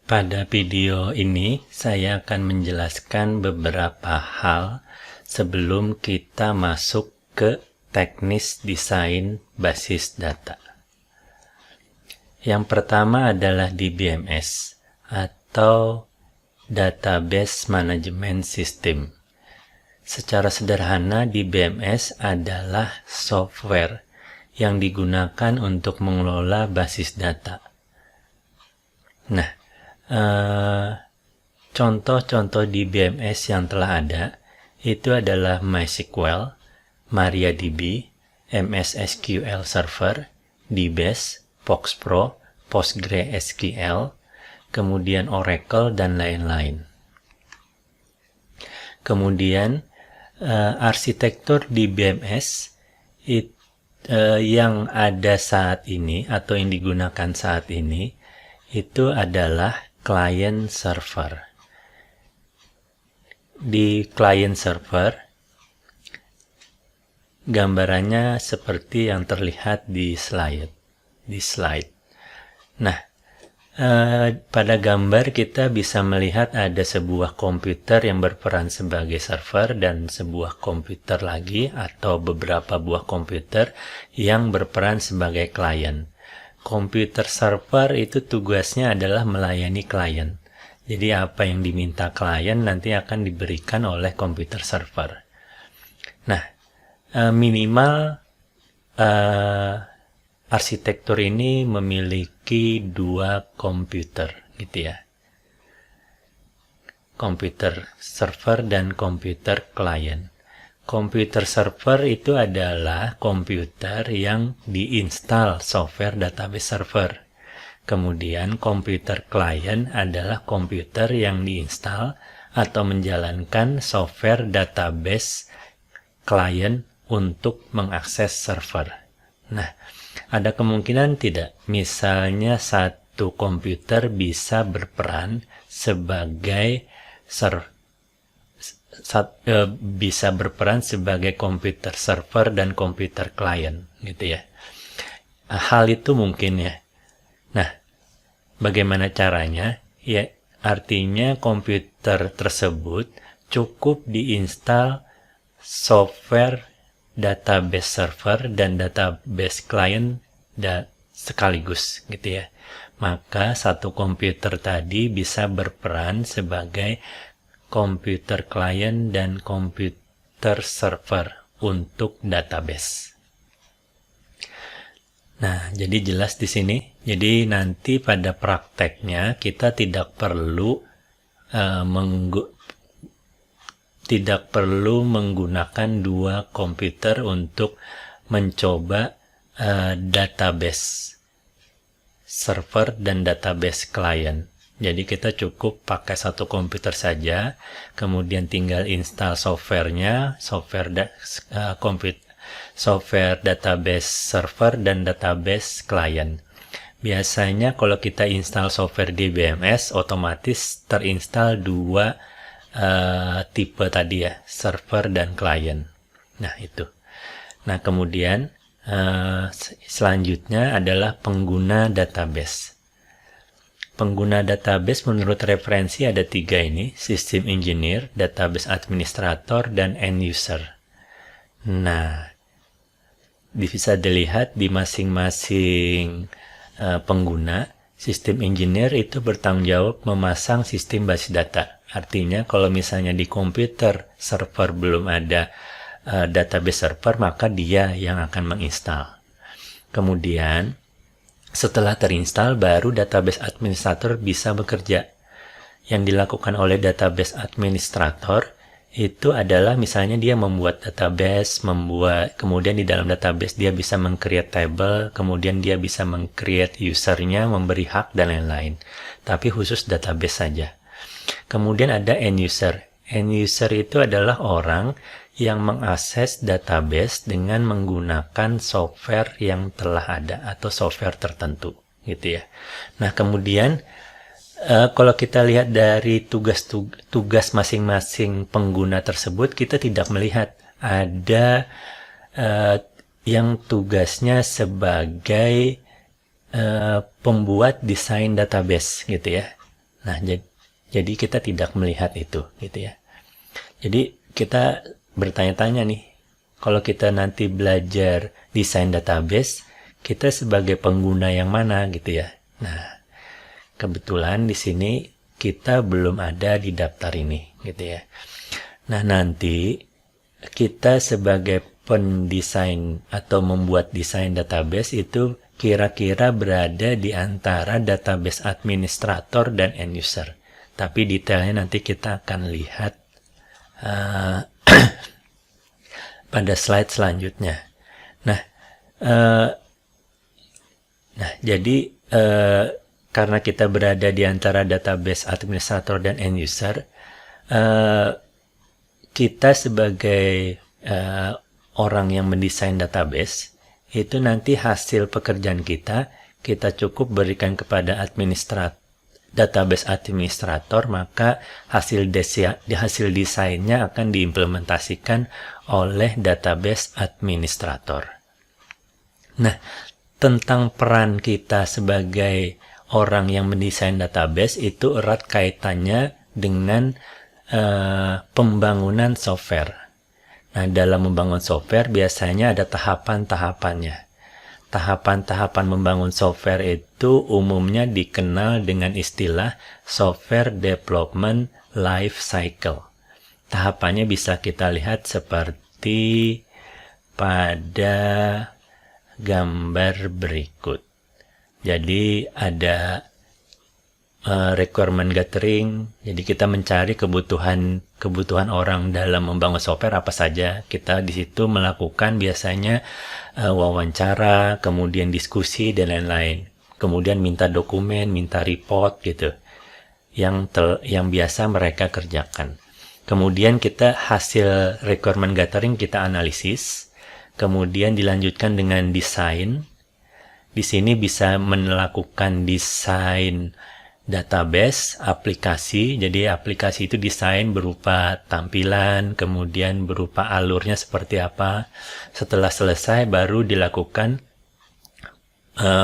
Pada video ini, saya akan menjelaskan beberapa hal sebelum kita masuk ke teknis desain basis data. Yang pertama adalah DBMS atau Database Management System. Secara sederhana, DBMS adalah software yang digunakan untuk mengelola basis data. Nah, contoh-contoh DBMS yang telah ada itu adalah MySQL, MariaDB, MS SQL Server, DBase, FoxPro, PostgreSQL, kemudian Oracle, dan lain-lain. Kemudian arsitektur DBMS yang ada saat ini atau yang digunakan saat ini itu adalah client server. Di client server, gambarannya seperti yang terlihat di slide. Nah, pada gambar kita bisa melihat ada sebuah komputer yang berperan sebagai server dan sebuah komputer lagi atau beberapa buah komputer yang berperan sebagai klien. Komputer server itu tugasnya adalah melayani klien. Jadi apa yang diminta klien nanti akan diberikan oleh komputer server. Nah, minimal arsitektur ini memiliki dua komputer, gitu ya. Komputer server dan komputer klien. Komputer server itu adalah komputer yang diinstal software database server. Kemudian komputer klien adalah komputer yang diinstal atau menjalankan software database klien untuk mengakses server. Nah, ada kemungkinan tidak, misalnya satu komputer bisa berperan sebagai komputer server dan komputer klien, gitu ya. Hal itu mungkin ya. Nah, bagaimana caranya? Ya, artinya komputer tersebut cukup diinstal software database server dan database klien sekaligus, gitu ya. Maka satu komputer tadi bisa berperan sebagai komputer klien dan komputer server untuk database. Nah, jadi jelas di sini. Jadi nanti pada prakteknya kita tidak perlu menggunakan dua komputer untuk mencoba database server dan database klien. Jadi kita cukup pakai satu komputer saja, kemudian tinggal install softwarenya, software database server dan database klien. Biasanya kalau kita install software DBMS, otomatis terinstall dua tipe tadi ya, server dan klien. Nah itu. Nah kemudian selanjutnya adalah pengguna database. Pengguna database menurut referensi ada 3 ini, System Engineer, Database Administrator, dan End User. Nah, bisa dilihat di masing-masing pengguna, System Engineer itu bertanggung jawab memasang sistem basis data. Artinya kalau misalnya di komputer server belum ada database server, maka dia yang akan menginstal. Kemudian, setelah terinstall, baru database administrator bisa bekerja. Yang dilakukan oleh database administrator itu adalah misalnya dia membuat database, kemudian di dalam database dia bisa meng-create table, kemudian dia bisa meng-create usernya, memberi hak, dan lain-lain. Tapi khusus database saja. Kemudian ada end user. End user itu adalah orang yang mengakses database dengan menggunakan software yang telah ada atau software tertentu, gitu ya. Nah, kemudian kalau kita lihat dari tugas masing-masing pengguna tersebut, kita tidak melihat ada yang tugasnya sebagai pembuat desain database, gitu ya. Nah, jadi kita tidak melihat itu gitu ya. Jadi kita bertanya-tanya nih, kalau kita nanti belajar desain database, kita sebagai pengguna yang mana gitu ya. Nah, kebetulan di sini kita belum ada di daftar ini gitu ya. Nah, nanti kita sebagai pendesain atau membuat desain database itu kira-kira berada di antara database administrator dan end user. Tapi detailnya nanti kita akan lihat pada slide selanjutnya. Nah, jadi karena kita berada di antara database administrator dan end user, kita sebagai orang yang mendesain database, itu nanti hasil pekerjaan kita cukup berikan kepada database administrator, maka hasil desainnya akan diimplementasikan oleh database administrator. Nah, tentang peran kita sebagai orang yang mendesain database itu erat kaitannya dengan pembangunan software. Nah, dalam membangun software biasanya ada tahapan-tahapannya. Tahapan-tahapan membangun software itu umumnya dikenal dengan istilah software development life cycle. Tahapannya bisa kita lihat seperti pada gambar berikut. Jadi ada requirement gathering. Jadi kita mencari kebutuhan orang dalam membangun software apa saja. Kita di situ melakukan biasanya wawancara, kemudian diskusi dan lain-lain. Kemudian minta dokumen, minta report gitu. Yang biasa mereka kerjakan. Kemudian kita hasil requirement gathering kita analisis. Kemudian dilanjutkan dengan desain. Di sini bisa melakukan desain database, aplikasi. Jadi aplikasi itu desain berupa tampilan, kemudian berupa alurnya seperti apa. Setelah selesai baru dilakukan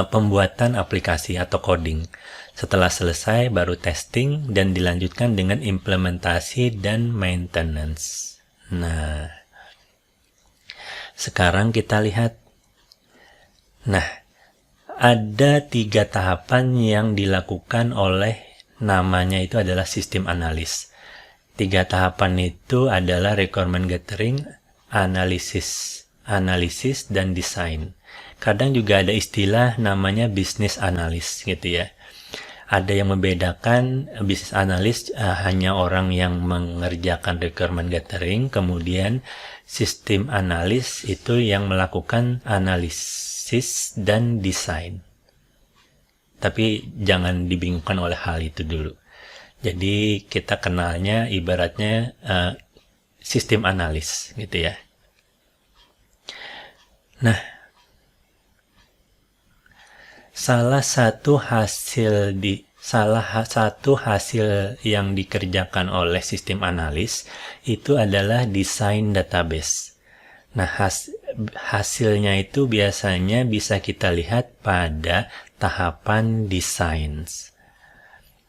pembuatan aplikasi atau coding. Setelah selesai baru testing dan dilanjutkan dengan implementasi dan maintenance. Nah, sekarang kita lihat. Nah, ada 3 tahapan yang dilakukan oleh namanya itu adalah sistem analis. 3 tahapan itu adalah requirement gathering, analisis, dan desain. Kadang juga ada istilah namanya business analyst gitu ya. Ada yang membedakan business analyst hanya orang yang mengerjakan requirement gathering, kemudian sistem analis itu yang melakukan analisis dan desain. Tapi jangan dibingungkan oleh hal itu dulu. Jadi kita kenalnya ibaratnya sistem analis gitu ya. Nah, salah satu hasil yang dikerjakan oleh sistem analis itu adalah desain database. Nah, hasilnya itu biasanya bisa kita lihat pada tahapan desain.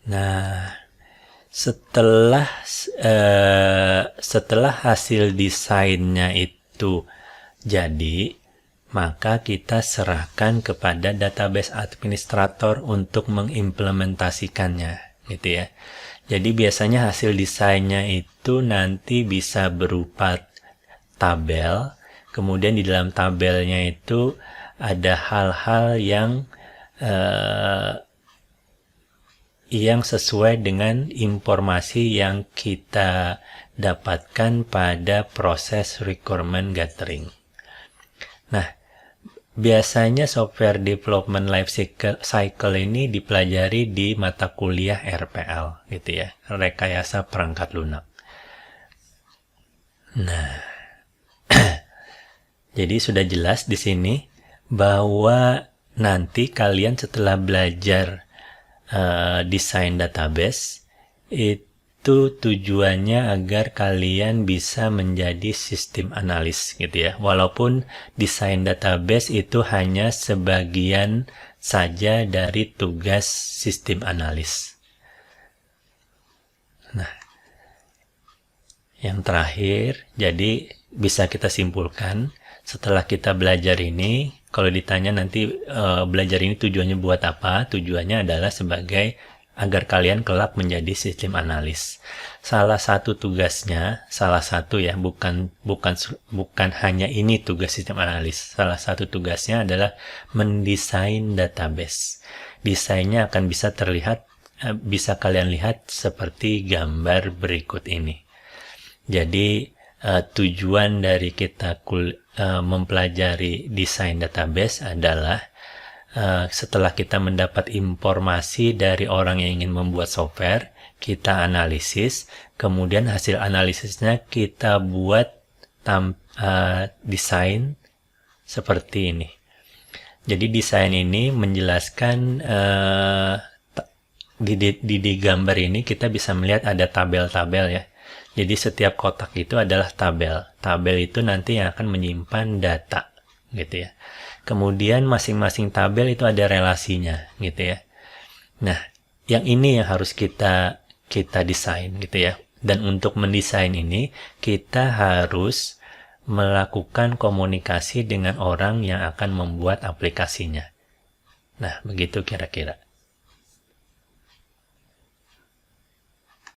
Nah, setelah hasil desainnya itu jadi, maka kita serahkan kepada database administrator untuk mengimplementasikannya, gitu ya. Jadi biasanya hasil desainnya itu nanti bisa berupa tabel, kemudian di dalam tabelnya itu ada hal-hal yang sesuai dengan informasi yang kita dapatkan pada proses requirement gathering. Nah, biasanya software development life cycle ini dipelajari di mata kuliah RPL, gitu ya, rekayasa perangkat lunak. Nah, jadi sudah jelas di sini bahwa nanti kalian setelah belajar desain database itu tujuannya agar kalian bisa menjadi sistem analis gitu ya. Walaupun desain database itu hanya sebagian saja dari tugas sistem analis. Yang terakhir, jadi bisa kita simpulkan setelah kita belajar ini, kalau ditanya nanti belajar ini tujuannya buat apa? Tujuannya adalah sebagai agar kalian kelak menjadi sistem analis. Salah satu tugasnya, bukan hanya ini tugas sistem analis. Salah satu tugasnya adalah mendesain database. Desainnya akan bisa terlihat, bisa kalian lihat seperti gambar berikut ini. Jadi tujuan dari kita mempelajari desain database adalah setelah kita mendapat informasi dari orang yang ingin membuat software, kita analisis, kemudian hasil analisisnya kita buat desain seperti ini. Jadi desain ini menjelaskan di gambar ini kita bisa melihat ada tabel-tabel ya. Jadi setiap kotak itu adalah tabel. Tabel itu nanti yang akan menyimpan data, gitu ya. Kemudian masing-masing tabel itu ada relasinya, gitu ya. Nah, yang ini yang harus kita desain, gitu ya. Dan untuk mendesain ini, kita harus melakukan komunikasi dengan orang yang akan membuat aplikasinya. Nah, begitu kira-kira.